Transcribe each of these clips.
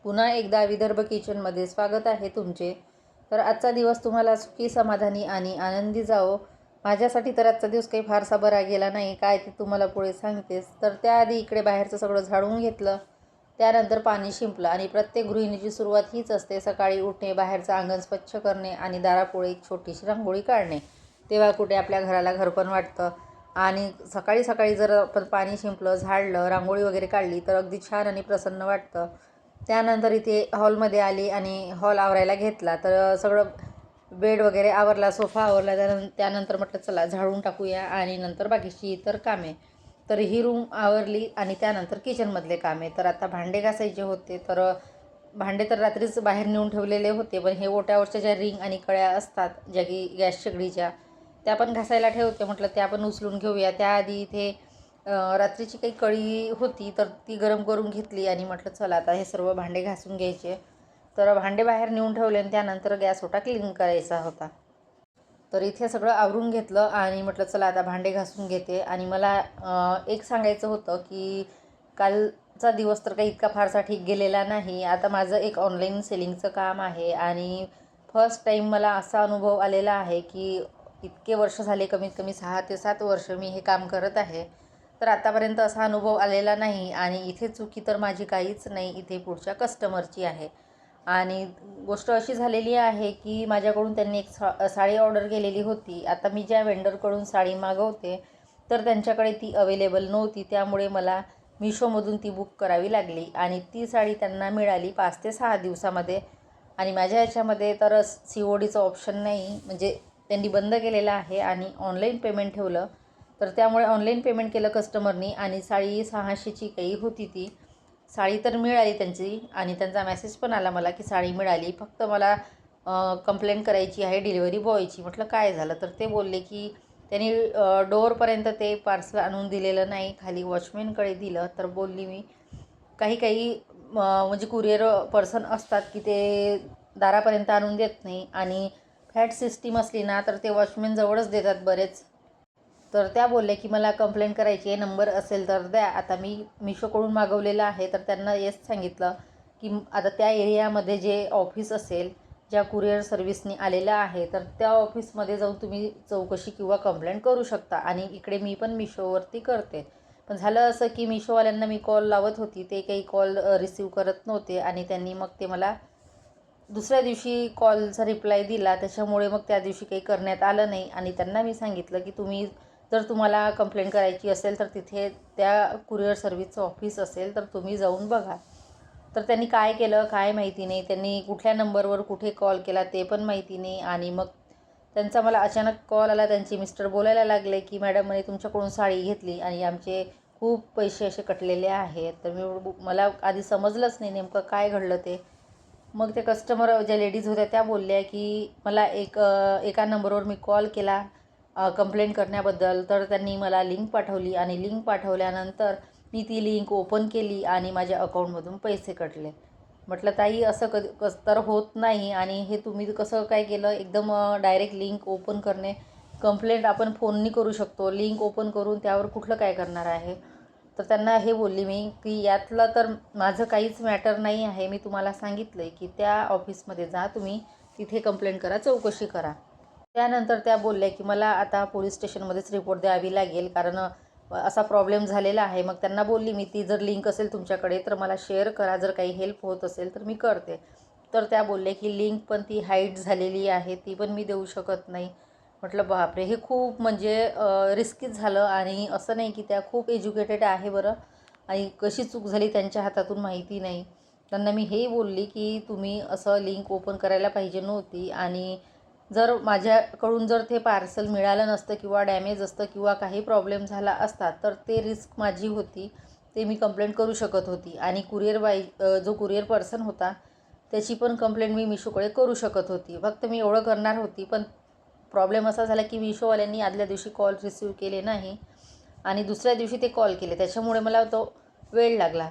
पुन्हा एकदा विदर्भ किचनमध्ये स्वागत आहे तुमचे. तर आजचा दिवस तुम्हाला सुखी, समाधानी आणि आनंदी जावो. माझ्यासाठी तर आजचा दिवस काही फारसा बरा गेला नाही, काय ते तुम्हाला पुढे सांगतेच. तर त्याआधी इकडे बाहेरचं सगळं झाडून घेतलं, त्यानंतर पाणी शिंपलं आणि प्रत्येक गृहिणीची सुरुवात हीच असते, सकाळी उठणे, बाहेरचं अंगण स्वच्छ करणे आणि दारापुढे एक छोटीशी रांगोळी काढणे. तेव्हा कुठे आपल्या घराला घरपण वाटतं. आणि सकाळी सकाळी जर आपण पाणी शिंपलं, झाडलं, रांगोळी वगैरे काढली तर अगदी छान आणि प्रसन्न वाटतं. त्यानंतर इथे हॉलमध्ये आली आणि हॉल आवरायला घेतला. तर सगळं बेड वगैरे आवरला, सोफा आवरला. त्यानंतर म्हटलं चला झाडून टाकूया आणि नंतर बाकीची इतर कामे. तर ही रूम आवरली आणि त्यानंतर किचनमधले कामे. तर आता भांडे घासायचे होते. तर भांडे तर रात्रीच बाहेर नेऊन ठेवलेले होते, पण हे ओट्यावरच्या ज्या रिंग आणि कळ्या असतात ज्या की गॅस शेगडीच्या, त्या पण घासायला ठेवते. म्हटलं त्या पण उचलून घेऊया. त्याआधी इथे रात्रीची काही कढी होती तर ती गरम करून घेतली आणि म्हटलं चला आता हे सर्व भांडे घासून घ्यायचे. तर भांडे बाहेर नेऊन ठेवले आणि त्यानंतर गॅस ओटा क्लीन करायचा होता. तर इथे सगळं आवरून घेतलं आणि म्हटलं चला आता भांडे घासून घेते. आणि मला एक सांगायचं होतं की कालचा दिवस तर काही इतका फारसा ठीक गेलेला नाही. आता माझं एक ऑनलाईन सेलिंगचं काम आहे आणि फर्स्ट टाईम मला असा अनुभव आलेला आहे की इतके वर्ष झाले, कमीत कमी 6 ते 7 वर्ष मी हे काम करत आहे. तर आतापर्यंत असा अनुभव आलेला नाही आणि इथे चुकी तर माझी काहीच नाही, इथे पुढच्या कस्टमरची आहे. आणि गोष्ट अशी झालेली आहे की माझ्याकडून त्यांनी एक साडी ऑर्डर केलेली होती. आता मी ज्या वेंडरकडून साडी मागवते तर त्यांच्याकडे ती अवेलेबल नव्हती, त्यामुळे मला मिशोमधून ती बुक करावी लागली आणि ती साडी त्यांना मिळाली 5 ते 6 दिवसामध्ये. आणि माझ्या याच्यामध्ये तर CODचं ऑप्शन नाही, म्हणजे त्यांनी बंद केलेलं आहे आणि ऑनलाईन पेमेंट ठेवलं. तर त्यामुळे ऑनलाईन पेमेंट केलं कस्टमरनी आणि साडी 600ची काही होती. ती साडी तर मिळाली त्यांची आणि त्यांचा मेसेज पण आला मला की साडी मिळाली, फक्त मला कंप्लेंट करायची आहे डिलिव्हरी बॉयची. म्हटलं काय झालं? तर ते बोलले की त्यांनी डोअरपर्यंत ते पार्सल आणून दिलेलं नाही, खाली वॉचमॅनकडे दिलं. तर बोलली मी काही काही म्हणजे कुरिअर पर्सन असतात की ते दारापर्यंत आणून देत नाही आणि फॅट सिस्टीम असली ना तर ते वॉचमॅन जवळच देतात बरेच. तर त्या बोलल्या की मला कंप्लेंट करायची आहे, नंबर असेल तर द्या. आता मी मिशोकडून मागवलेलं आहे तर त्यांना हेच सांगितलं की आता त्या एरियामध्ये जे ऑफिस असेल, ज्या कुरिअर सर्व्हिसनी आलेलं आहे, तर त्या ऑफिसमध्ये जाऊन तुम्ही चौकशी किंवा कंप्लेंट करू शकता. आणि इकडे मी पण मिशोवरती करते. पण झालं असं की मिशोवाल्यांना मी कॉल लावत होती, ते काही कॉल रिसीव करत नव्हते आणि त्यांनी मग ते मला दुसऱ्या दिवशी कॉलचा रिप्लाय दिला. त्याच्यामुळे मग त्या दिवशी काही करण्यात आलं नाही आणि त्यांना मी सांगितलं की जर तुम्हाला कंप्लेंट करायची असेल तर तिथे त्या कुरिअर सर्व्हिसचं ऑफिस असेल तर तुम्ही जाऊन बघा. तर त्यांनी काय केलं काय माहिती नाही, त्यांनी कुठल्या नंबरवर कुठे कॉल केला ते पण माहिती नाही. आणि मग त्यांचा मला अचानक कॉल आला. त्यांचे मिस्टर बोलायला लागले की मॅडम म्हणे तुमच्याकडून साडी घेतली आणि आमचे खूप पैसे असे कटलेले आहेत. तर मला आधी समजलंच नाही नेमकं काय घडलं ते. मग ते कस्टमर ज्या लेडीज होत्या त्या बोलल्या की मला एका नंबरवर मी कॉल केला कंप्लेंट करण्याबद्दल. तर त्यांनी मला लिंक पाठवली आणि लिंक पाठवल्यानंतर मी ती लिंक ओपन केली आणि माझ्या अकाउंटमधून पैसे कटले. म्हटलं ताई असं तर होत नाही आणि हे तुम्ही कसं काय केलं? एकदम डायरेक्ट लिंक ओपन करणे, कंप्लेंट आपण फोननी करू शकतो, लिंक ओपन करून त्यावर कुठलं काय करणार आहे? तर त्यांना हे बोलली मी की यातलं तर माझं काहीच मॅटर नाही आहे. मी तुम्हाला सांगितलं आहे की त्या ऑफिसमध्ये जा तुम्ही, तिथे कंप्लेंट करा, चौकशी करा. त्यानंतर त्या बोलल्या की मला आता पोलीस स्टेशनमध्येच रिपोर्ट द्यावी लागेल, कारण असा प्रॉब्लेम झालेला आहे. मग त्यांना बोलली मी ती जर लिंक असेल तुमच्याकडे तर मला शेअर करा, जर काही हेल्प होत असेल तर मी करते. तर त्या बोलल्या की लिंक पण ती हाईड झालेली आहे, ती पण मी देऊ शकत नाही. म्हटलं बापरे, हे खूप म्हणजे रिस्कीच झालं. आणि असं नाही की त्या खूप एज्युकेटेड आहे बरं, आणि कशी चूक झाली त्यांच्या हातातून माहिती नाही. त्यांना मी हे बोलली की तुम्ही असं लिंक ओपन करायला पाहिजे नव्हती, आणि जर ते पार्सल मिळालं नसतं किंवा डॅमेज असतं किंवा काही प्रॉब्लेम झाला असता तर ते रिस्क माझी होती, ते मी कंप्लेंट करू शकत होती. आणि जो कुरिअर पर्सन होता त्याची पण कंप्लेंट मी मिशोकडे करू शकत होती. फक्त मी एवढं करणार होती, पण प्रॉब्लेम असा झाला की मिशोवाल्यांनी आदल्या दिवशी कॉल रिसीव केले नाही आणि दुसऱ्या दिवशी ते कॉल केले, त्याच्यामुळे मला तो वेळ लागला.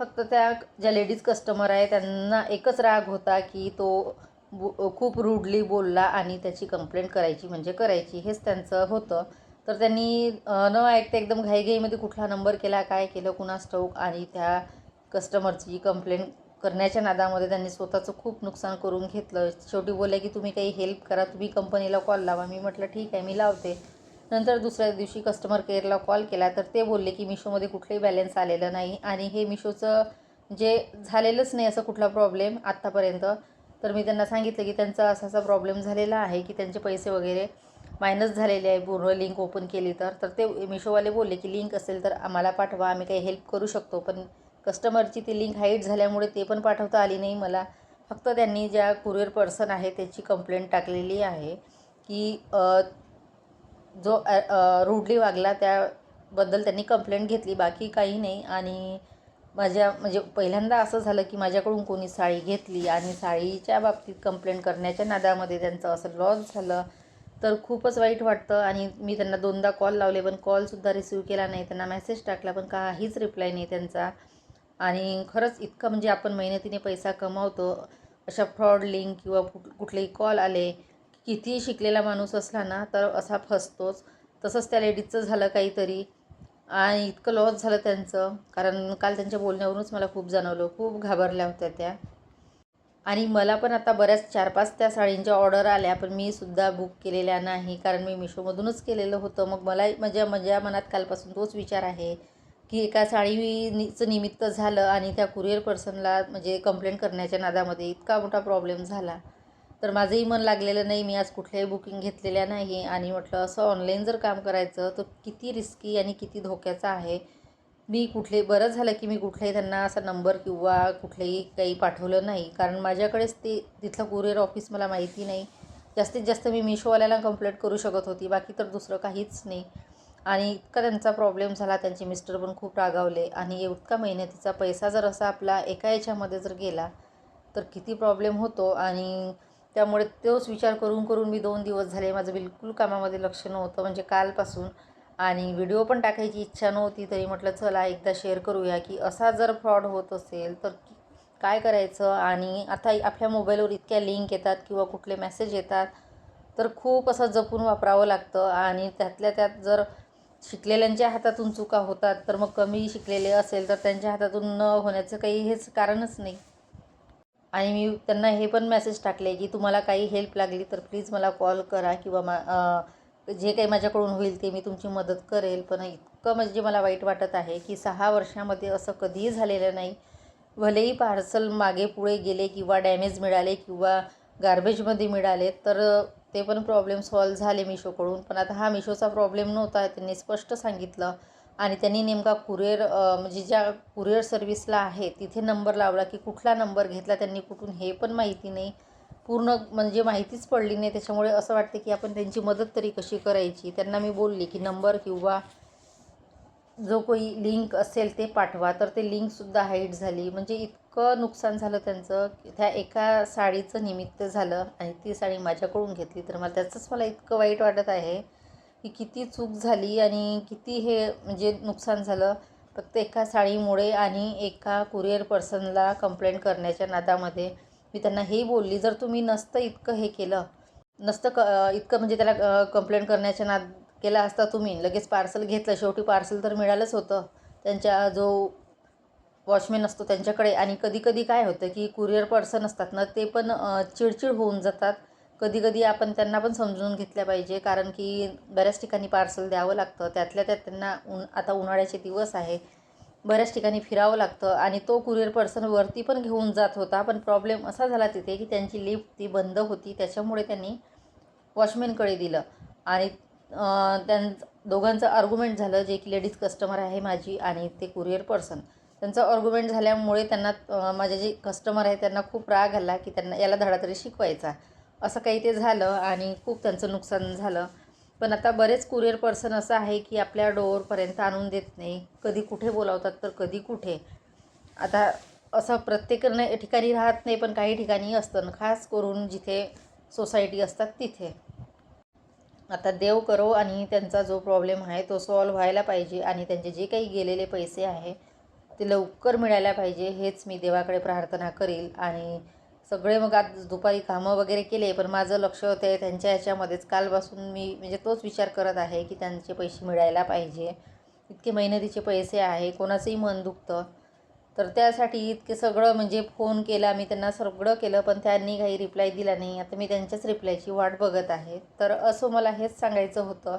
फक्त त्या ज्या लेडीज कस्टमर आहे त्यांना एकच राग होता की तो खूप रूडली बोलला आणि त्याची कंप्लेंट करायची म्हणजे करायची, हेच त्यांचं होतं. तर त्यांनी न ऐकता एकदम घाईघाईमध्ये कुठला नंबर केला, काय केलं कुणास ठाऊक, आणि त्या कस्टमरची कंप्लेंट करण्याच्या नादामध्ये त्यांनी स्वतःचं खूप नुकसान करून घेतलं. शेवटी बोलले की तुम्ही काही हेल्प करा, तुम्ही कंपनीला कॉल लावा. मी म्हटलं ठीक आहे, मी लावते. नंतर दुसऱ्या दिवशी कस्टमर केअरला कॉल केला तर ते बोलले की मिशोमध्ये कुठलाही बॅलन्स आलेलं नाही आणि हे मिशोचं जे झालेलंच नाही असं कुठला प्रॉब्लेम आत्तापर्यंत. तर मी त्यांना सांगितलं की त्यांचा असा प्रॉब्लेम झालेला आहे की त्यांचे पैसे वगैरे मायनस झालेले आहे पूर्ण लिंक ओपन केली तर ते मिशोवाले बोलले की लिंक असेल तर आम्हाला पाठवा, आम्ही काही हेल्प करू शकतो. पण कस्टमरची ती लिंक हाईड झाल्यामुळे ते पण पाठवता आली नाही मला. फक्त त्यांनी ज्या कुरिअर पर्सन आहे त्याची कंप्लेंट टाकलेली आहे की जो रूडली वागला त्याबद्दल त्यांनी कंप्लेंट घेतली, बाकी काही नाही. आणि माझ्या म्हणजे पहिल्यांदा असं झालं की माझ्याकडून कोणी साडी घेतली आणि साडीच्या बाबतीत कंप्लेंट करण्याच्या नादामध्ये त्यांचं असं लॉस झालं तर खूपच वाईट वाटतं. आणि मी त्यांना 2दा कॉल लावले पण कॉलसुद्धा रिसीव्ह केला नाही. त्यांना मेसेज टाकला पण काहीच रिप्लाय नाही त्यांचा. आणि खरंच इतकं म्हणजे आपण मेहनतीने पैसा कमावतो, अशा फ्रॉड लिंक किंवा कुठलेही कॉल आले, कितीही शिकलेला माणूस असला ना तर असा फसतोच. तसंच त्या लेडीजचं झालं काहीतरी आणि इतकं लॉस झालं त्यांचं. कारण काल त्यांच्या बोलण्यावरूनच मला खूप जाणवलं, खूप घाबरल्या होत्या त्या. आणि मला पण आता बऱ्याच 4-5 त्या साडींच्या ऑर्डर आल्या पण मी सुद्धा बुक केलेल्या नाही, कारण मी मिशोमधूनच केलेलं होतं. मग मला माझ्या मनात कालपासून तोच विचार आहे की एका साडीचं निमित्त झालं आणि त्या कुरिअर पर्सनला म्हणजे कंप्लेंट करण्याच्या नादामध्ये इतका मोठा प्रॉब्लेम झाला. तर माझंही मन लागलेलं नाही, मी आज कुठल्याही बुकिंग घेतलेल्या नाही. आणि म्हटलं असं ऑनलाईन जर काम करायचं तर किती रिस्की आणि किती धोक्याचं आहे. मी बरं झालं की मी कुठलाही त्यांना असा नंबर किंवा कुठलेही काही पाठवलं नाही, कारण माझ्याकडेच ते तिथलं कुरिअर ऑफिस मला माहिती नाही. जास्तीत जास्त मी मिशोवाल्याला कंप्लेंट करू शकत होती, बाकी तर दुसरं काहीच नाही. आणि इतका त्यांचा प्रॉब्लेम झाला, त्यांचे मिस्टर पण खूप रागावले. आणि इतका मेहनतीचा पैसा जर असा आपला एका याच्यामध्ये जर गेला तर किती प्रॉब्लेम होतो. आणि त्यामुळे तोच विचार करून करून मी 2 दिवस झाले माझं बिलकुल कामामध्ये लक्ष नव्हतं, म्हणजे कालपासून. आणि व्हिडिओ पण टाकायची इच्छा नव्हती, तरी म्हटलं चला एकदा शेअर करूया की असा जर फ्रॉड होत असेल तर काय करायचं. आणि आता आपल्या मोबाईलवर इतक्या लिंक येतात किंवा कुठले मेसेज येतात तर खूप असं जपून वापरावं लागतं. आणि त्यातल्या त्यात जर शिकलेल्यांच्या हातातून चुका होतात तर मग कमी शिकलेले असेल तर त्यांच्या हातातून न होण्याचं काही हेच कारणच नाही. आणि मी त्यांना हे पण मेसेज टाकले की तुम्हाला काही हेल्प लागली तर प्लीज मला कॉल करा किंवा जे काही माझ्याकडून होईल ते मी तुमची मदत करेल. पण इतकं म्हणजे मला वाईट वाटत आहे की 6 वर्षामध्ये असं कधीही झालेलं नाही. भलेही पार्सल मागे पुढे गेले किंवा डॅमेज मिळाले किंवा गार्बेजमध्ये मिळाले तर ते पण प्रॉब्लेम सॉल्व्ह झाले मिशोकडून. पण आता हा मिशोचा प्रॉब्लेम नव्हता, त्यांनी स्पष्ट सांगितलं. आणि त्यांनी नेमका म्हणजे ज्या कुरिअर सर्व्हिसला आहे तिथे नंबर लावला की कुठला नंबर घेतला त्यांनी कुठून हे पण माहिती नाही. पूर्ण म्हणजे माहितीच पडली नाही. त्याच्यामुळे असं वाटते की आपण त्यांची मदत तरी कशी करायची. त्यांना मी बोलली की नंबर किंवा जो कोई लिंक असेल ते पाठवा, तर ते लिंकसुद्धा हाईड झाली. म्हणजे इतकं नुकसान झालं त्यांचं. त्या एका साडीचं निमित्त झालं आणि ती साडी माझ्याकडून घेतली तर मला इतकं वाईट वाटत आहे की किती चूक झाली आणि किती हे म्हणजे नुकसान झालं फक्त एका साडीमुळे. आणि एका कुरिअर पर्सनला कंप्लेंट करण्याच्या नादामध्ये मी त्यांना हेही बोलली, जर तुम्ही नसतं इतकं हे केलं नसतं इतकं म्हणजे त्याला कंप्लेंट करण्याच्या केला असता तुम्ही, लगेच पार्सल घेतलं, शेवटी पार्सल तर मिळालंच होतं त्यांच्या जो वॉचमॅन असतो त्यांच्याकडे. आणि कधी कधी काय होतं की कुरिअर पर्सन असतात ना ते पण चिडचिड होऊन जातात. कधी कधी आपण त्यांना पण समजून घेतल्या पाहिजे, कारण की बऱ्याच ठिकाणी पार्सल द्यावं लागतं. त्यातल्या त्यात त्यांना आता उन्हाळ्याचे दिवस आहे, बऱ्याच ठिकाणी फिरावं लागतं. आणि तो कुरिअर पर्सन वरती पण घेऊन जात होता, पण प्रॉब्लेम असा झाला तिथे की त्यांची लिफ्ट ती बंद होती, त्याच्यामुळे त्यांनी वॉचमॅनकडे दिलं. आणि दोघांचं आर्ग्युमेंट झालं, जे की लेडीज कस्टमर आहे माझी आणि ते कुरिअर पर्सन. त्यांचं आर्ग्युमेंट झाल्यामुळे त्यांना माझे जे कस्टमर आहे त्यांना खूप राग आला की त्यांना याला धडा तरी शिकवायचा, असं काही ते झालं आणि खूप त्यांचं नुकसान झालं. पण आता बरेच कुरिअर पर्सन असं आहे की आपल्या डोअरपर्यंत आणून देत नाही, कधी कुठे बोलावतात तर कधी कुठे. आता असं प्रत्येक ठिकाणी राहत नाही, पण काही ठिकाणी असतं, खास करून जिथे सोसायटी असतात तिथे. आता देव करो आणि त्यांचा जो प्रॉब्लेम आहे तो सॉल्व्ह व्हायला पाहिजे आणि त्यांचे जे काही गेलेले पैसे आहे ते लवकर मिळायला पाहिजे, हेच मी देवाकडे प्रार्थना करील. आणि सगळे मग आज दुपारी कामं वगैरे केले, पण माझं लक्ष होतं त्यांच्या ह्याच्यामध्येच. कालपासून मी म्हणजे तोच विचार करत आहे की त्यांचे पैसे मिळायला पाहिजे. इतके मेहनतीचे पैसे आहे, कोणाचंही मन दुखतं. तर त्यासाठी इतके सगळं म्हणजे फोन केला मी त्यांना, सगळं केलं, पण त्यांनी काही रिप्लाय दिला नाही. आता मी त्यांच्याच रिप्लायची वाट बघत आहे. तर असं मला हेच सांगायचं होतं.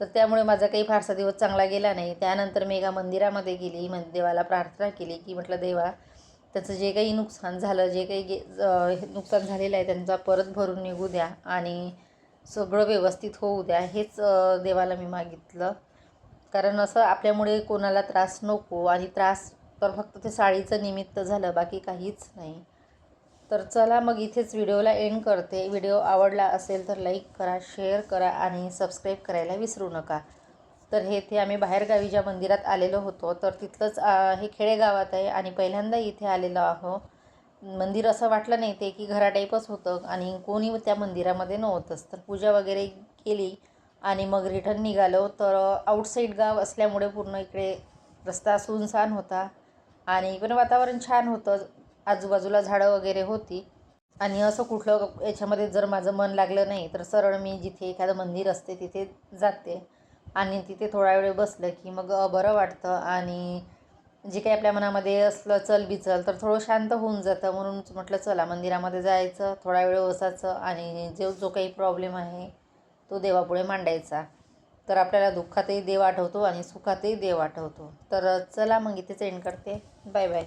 तर त्यामुळे माझा काही फारसा दिवस चांगला गेला नाही. त्यानंतर मी एका मंदिरामध्ये गेली, देवाला प्रार्थना केली की म्हटलं देवा, त्याचं जे काही नुकसान झालं, जे काही नुकसान झालेलं आहे त्यांचा परत भरून निघू द्या आणि सगळं व्यवस्थित होऊ द्या, हेच देवाला मी मागितलं. कारण असं आपल्यामुळे कोणाला त्रास नको, आणि त्रास तर फक्त ते साडीचं निमित्त झालं, बाकी काहीच नाही. तर चला मग इथेच व्हिडिओला एंड करते. व्हिडिओ आवडला असेल तर लाईक करा, शेअर करा आणि सबस्क्राईब करायला विसरू नका. तर हे आम्ही बाहेरगावी ज्या मंदिरात आलेलो होतो, तर तिथलंच हे खेडेगावात आहे आणि पहिल्यांदा इथे आलेलो आहो. मंदिर असं वाटलं नाही, ते की घरा टाईपच होतं आणि कोणी त्या मंदिरामध्ये नव्हतंच. तर पूजा वगैरे केली आणि मग रिटर्न निघालो. तर आउटसाईड गाव असल्यामुळे पूर्ण इकडे रस्ता सुनसान होता आणि पण वातावरण छान होतं. आजूबाजूला झाडं वगैरे होती आणि असं कुठलं याच्यामध्ये जर माझं मन लागलं नाही तर सरळ मी जिथे एखादं मंदिर असते तिथे जाते आणि तिथे थोडा वेळ बसलं की मग बरं वाटतं. आणि जे काही आपल्या मनामध्ये असलं चलबिचल तर थोडं शांत होऊन जातं. म्हणून म्हटलं चला मंदिरामध्ये जायचं, थोडा वेळ बसायचं आणि जो काही प्रॉब्लेम आहे तो देवापुढे मांडायचा. तर आपल्याला दुःखातही देव आठवतो आणि सुखातही देव आठवतो. तर चला मग इथेच एंड करते. Bye bye.